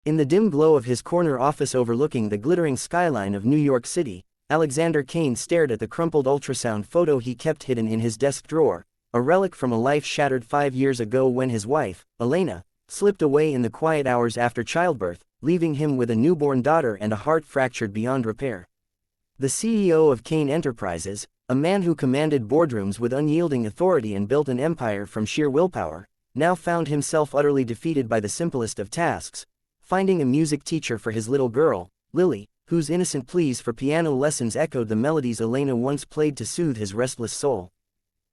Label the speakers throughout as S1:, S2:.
S1: In the dim glow of his corner office overlooking the glittering skyline of New York City, Alexander Kane stared at the crumpled ultrasound photo he kept hidden in his desk drawer, a relic from a life shattered 5 years ago when his wife, Elena, slipped away in the quiet hours after childbirth, leaving him with a newborn daughter and a heart fractured beyond repair. The CEO of Kane Enterprises, a man who commanded boardrooms with unyielding authority and built an empire from sheer willpower, now found himself utterly defeated by the simplest of tasks, finding a music teacher for his little girl, Lily, whose innocent pleas for piano lessons echoed the melodies Elena once played to soothe his restless soul.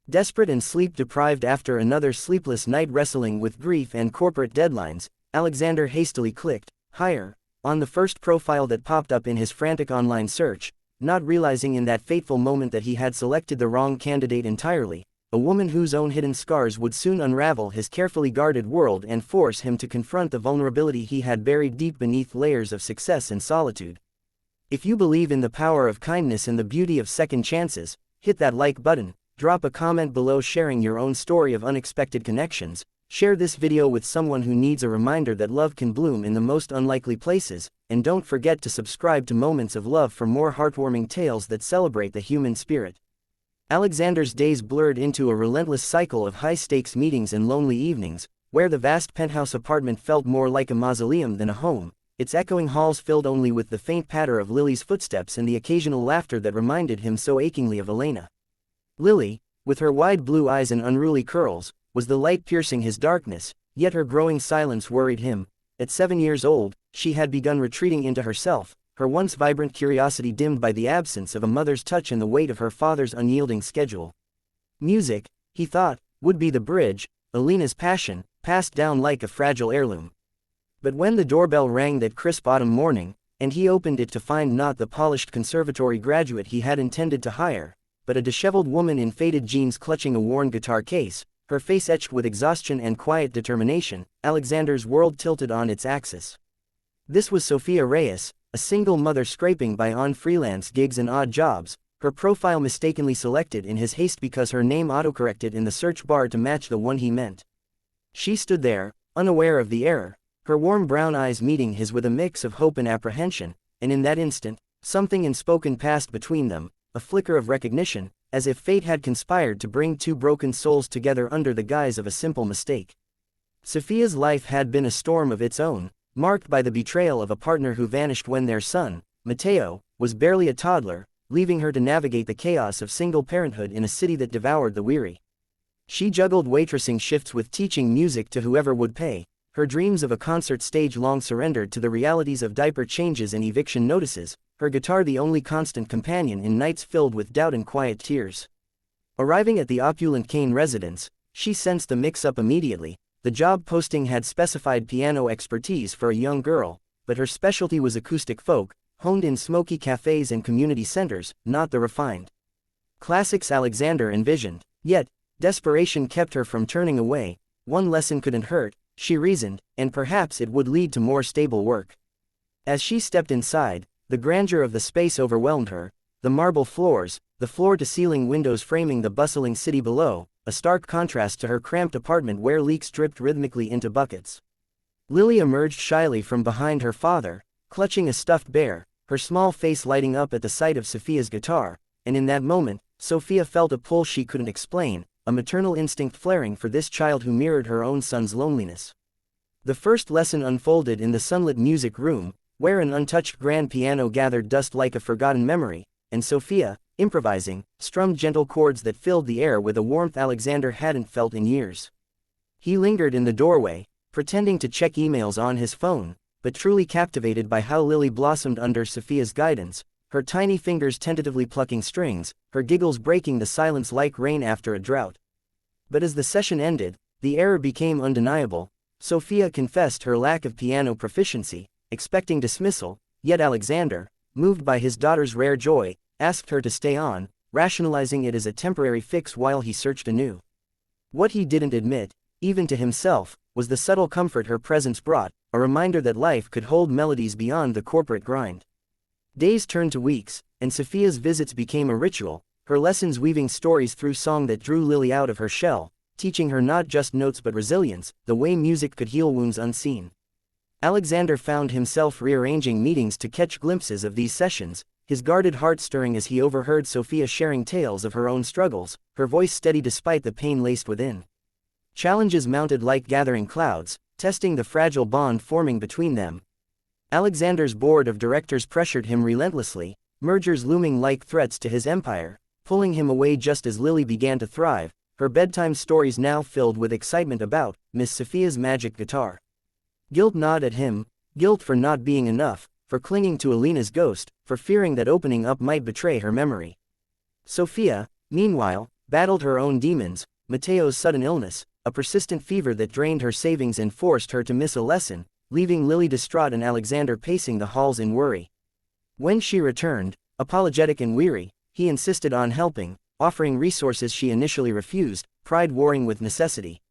S1: Desperate and sleep-deprived after another sleepless night wrestling with grief and corporate deadlines, Alexander hastily clicked "Hire" on the first profile that popped up in his frantic online search, not realizing in that fateful moment that he had selected the wrong candidate entirely, a woman whose own hidden scars would soon unravel his carefully guarded world and force him to confront the vulnerability he had buried deep beneath layers of success and solitude. If you believe in the power of kindness and the beauty of second chances, hit that like button, drop a comment below sharing your own story of unexpected connections, share this video with someone who needs a reminder that love can bloom in the most unlikely places, and don't forget to subscribe to Moments of Love for more heartwarming tales that celebrate the human spirit. Alexander's days blurred into a relentless cycle of high-stakes meetings and lonely evenings, where the vast penthouse apartment felt more like a mausoleum than a home, its echoing halls filled only with the faint patter of Lily's footsteps and the occasional laughter that reminded him so achingly of Elena. Lily, with her wide blue eyes and unruly curls, was the light piercing his darkness, yet her growing silence worried him. At 7 years old, she had begun retreating into herself, her once vibrant curiosity dimmed by the absence of a mother's touch and the weight of her father's unyielding schedule. Music, he thought, would be the bridge, Elena's passion, passed down like a fragile heirloom. But when the doorbell rang that crisp autumn morning, and he opened it to find not the polished conservatory graduate he had intended to hire, but a disheveled woman in faded jeans clutching a worn guitar case, her face etched with exhaustion and quiet determination, Alexander's world tilted on its axis. This was Sophia Reyes, a single mother scraping by on freelance gigs and odd jobs, her profile mistakenly selected in his haste because her name autocorrected in the search bar to match the one he meant. She stood there, unaware of the error, her warm brown eyes meeting his with a mix of hope and apprehension, and in that instant, something unspoken passed between them, a flicker of recognition, as if fate had conspired to bring two broken souls together under the guise of a simple mistake. Sophia's life had been a storm of its own, marked by the betrayal of a partner who vanished when their son, Matteo, was barely a toddler, leaving her to navigate the chaos of single parenthood in a city that devoured the weary. She juggled waitressing shifts with teaching music to whoever would pay, her dreams of a concert stage long surrendered to the realities of diaper changes and eviction notices, her guitar the only constant companion in nights filled with doubt and quiet tears. Arriving at the opulent Kane residence, she sensed the mix-up immediately. The job posting had specified piano expertise for a young girl, but her specialty was acoustic folk, honed in smoky cafes and community centers, not the refined classics Alexander envisioned. Yet, desperation kept her from turning away. One lesson couldn't hurt, she reasoned, and perhaps it would lead to more stable work. As she stepped inside, the grandeur of the space overwhelmed her, the marble floors, the floor-to-ceiling windows framing the bustling city below, a stark contrast to her cramped apartment where leaks dripped rhythmically into buckets. Lily emerged shyly from behind her father, clutching a stuffed bear, her small face lighting up at the sight of Sophia's guitar, and in that moment, Sophia felt a pull she couldn't explain, a maternal instinct flaring for this child who mirrored her own son's loneliness. The first lesson unfolded in the sunlit music room, where an untouched grand piano gathered dust like a forgotten memory, and Sophia, improvising, strummed gentle chords that filled the air with a warmth Alexander hadn't felt in years. He lingered in the doorway, pretending to check emails on his phone, but truly captivated by how Lily blossomed under Sophia's guidance, her tiny fingers tentatively plucking strings, her giggles breaking the silence like rain after a drought. But as the session ended, the error became undeniable. Sophia confessed her lack of piano proficiency, expecting dismissal, yet Alexander, moved by his daughter's rare joy, asked her to stay on, rationalizing it as a temporary fix while he searched anew. What he didn't admit, even to himself, was the subtle comfort her presence brought, a reminder that life could hold melodies beyond the corporate grind. Days turned to weeks, and Sophia's visits became a ritual, her lessons weaving stories through song that drew Lily out of her shell, teaching her not just notes but resilience, the way music could heal wounds unseen. Alexander found himself rearranging meetings to catch glimpses of these sessions, his guarded heart stirring as he overheard Sophia sharing tales of her own struggles, her voice steady despite the pain laced within. Challenges mounted like gathering clouds, testing the fragile bond forming between them. Alexander's board of directors pressured him relentlessly, mergers looming like threats to his empire, pulling him away just as Lily began to thrive, her bedtime stories now filled with excitement about Miss Sophia's magic guitar. Guilt gnawed at him, guilt for not being enough, for clinging to Alina's ghost, for fearing that opening up might betray her memory. Sophia, meanwhile, battled her own demons, Matteo's sudden illness, a persistent fever that drained her savings and forced her to miss a lesson, leaving Lily distraught and Alexander pacing the halls in worry. When she returned, apologetic and weary, he insisted on helping, offering resources she initially refused, pride warring with necessity.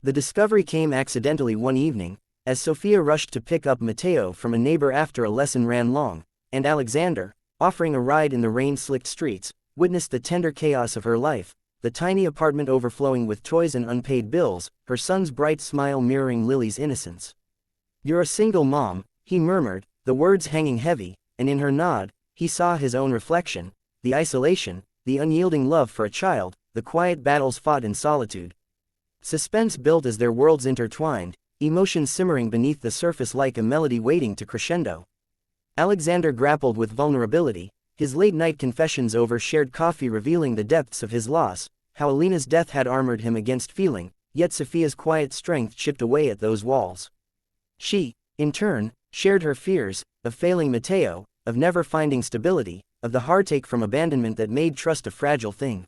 S1: The discovery came accidentally one evening, as Sophia rushed to pick up Matteo from a neighbor after a lesson ran long, and Alexander, offering a ride in the rain-slicked streets, witnessed the tender chaos of her life, the tiny apartment overflowing with toys and unpaid bills, her son's bright smile mirroring Lily's innocence. "You're a single mom," he murmured, the words hanging heavy, and in her nod, he saw his own reflection, the isolation, the unyielding love for a child, the quiet battles fought in solitude. Suspense built as their worlds intertwined, emotions simmering beneath the surface like a melody waiting to crescendo. Alexander grappled with vulnerability, his late-night confessions over shared coffee revealing the depths of his loss, how Alina's death had armored him against feeling, yet Sophia's quiet strength chipped away at those walls. She, in turn, shared her fears, of failing Matteo, of never finding stability, of the heartache from abandonment that made trust a fragile thing.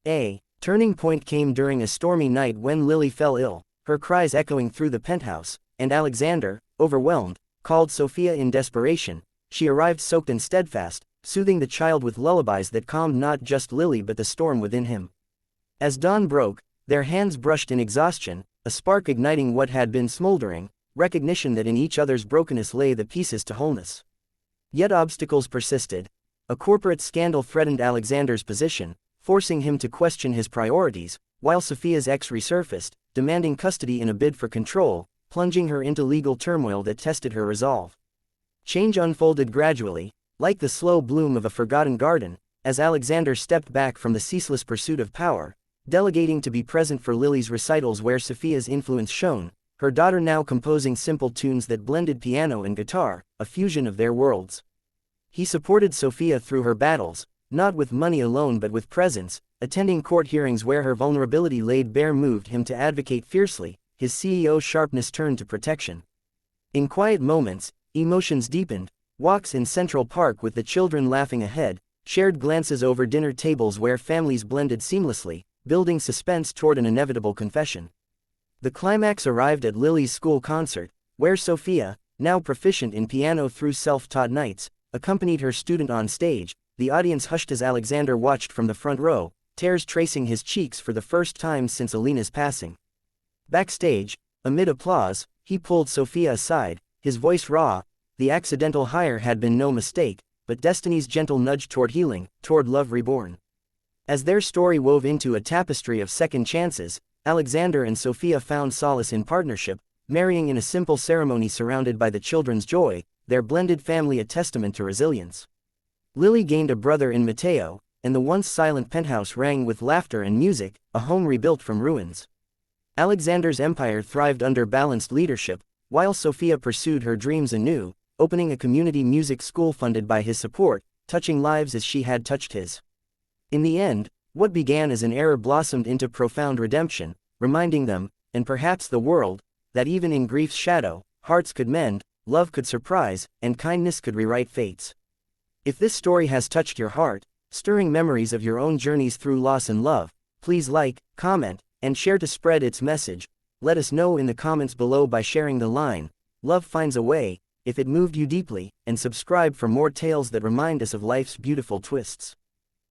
S1: A turning point came during a stormy night when Lily fell ill, her cries echoing through the penthouse, and Alexander, overwhelmed, called Sophia in desperation. She arrived soaked and steadfast, soothing the child with lullabies that calmed not just Lily but the storm within him. As dawn broke, their hands brushed in exhaustion, a spark igniting what had been smoldering, recognition that in each other's brokenness lay the pieces to wholeness. Yet obstacles persisted. A corporate scandal threatened Alexander's position, forcing him to question his priorities, while Sophia's ex resurfaced, demanding custody in a bid for control, plunging her into legal turmoil that tested her resolve. Change unfolded gradually, like the slow bloom of a forgotten garden, as Alexander stepped back from the ceaseless pursuit of power, delegating to be present for Lily's recitals where Sophia's influence shone, her daughter now composing simple tunes that blended piano and guitar, a fusion of their worlds. He supported Sophia through her battles, not with money alone but with presence, attending court hearings where her vulnerability laid bare moved him to advocate fiercely, his CEO's sharpness turned to protection. In quiet moments, emotions deepened, walks in Central Park with the children laughing ahead, shared glances over dinner tables where families blended seamlessly, building suspense toward an inevitable confession. The climax arrived at Lily's school concert, where Sophia, now proficient in piano through self-taught nights, accompanied her student on stage. The audience hushed as Alexander watched from the front row, tears tracing his cheeks for the first time since Alina's passing. Backstage, amid applause, he pulled Sophia aside, his voice raw. The accidental hire had been no mistake, but destiny's gentle nudge toward healing, toward love reborn. As their story wove into a tapestry of second chances, Alexander and Sophia found solace in partnership, marrying in a simple ceremony surrounded by the children's joy, their blended family a testament to resilience. Lily gained a brother in Matteo, and the once silent penthouse rang with laughter and music, a home rebuilt from ruins. Alexander's empire thrived under balanced leadership, while Sophia pursued her dreams anew, opening a community music school funded by his support, touching lives as she had touched his. In the end, what began as an error blossomed into profound redemption, reminding them, and perhaps the world, that even in grief's shadow, hearts could mend, love could surprise, and kindness could rewrite fates. If this story has touched your heart, stirring memories of your own journeys through loss and love, please like, comment, and share to spread its message. Let us know in the comments below by sharing the line, "Love finds a way," if it moved you deeply, and subscribe for more tales that remind us of life's beautiful twists.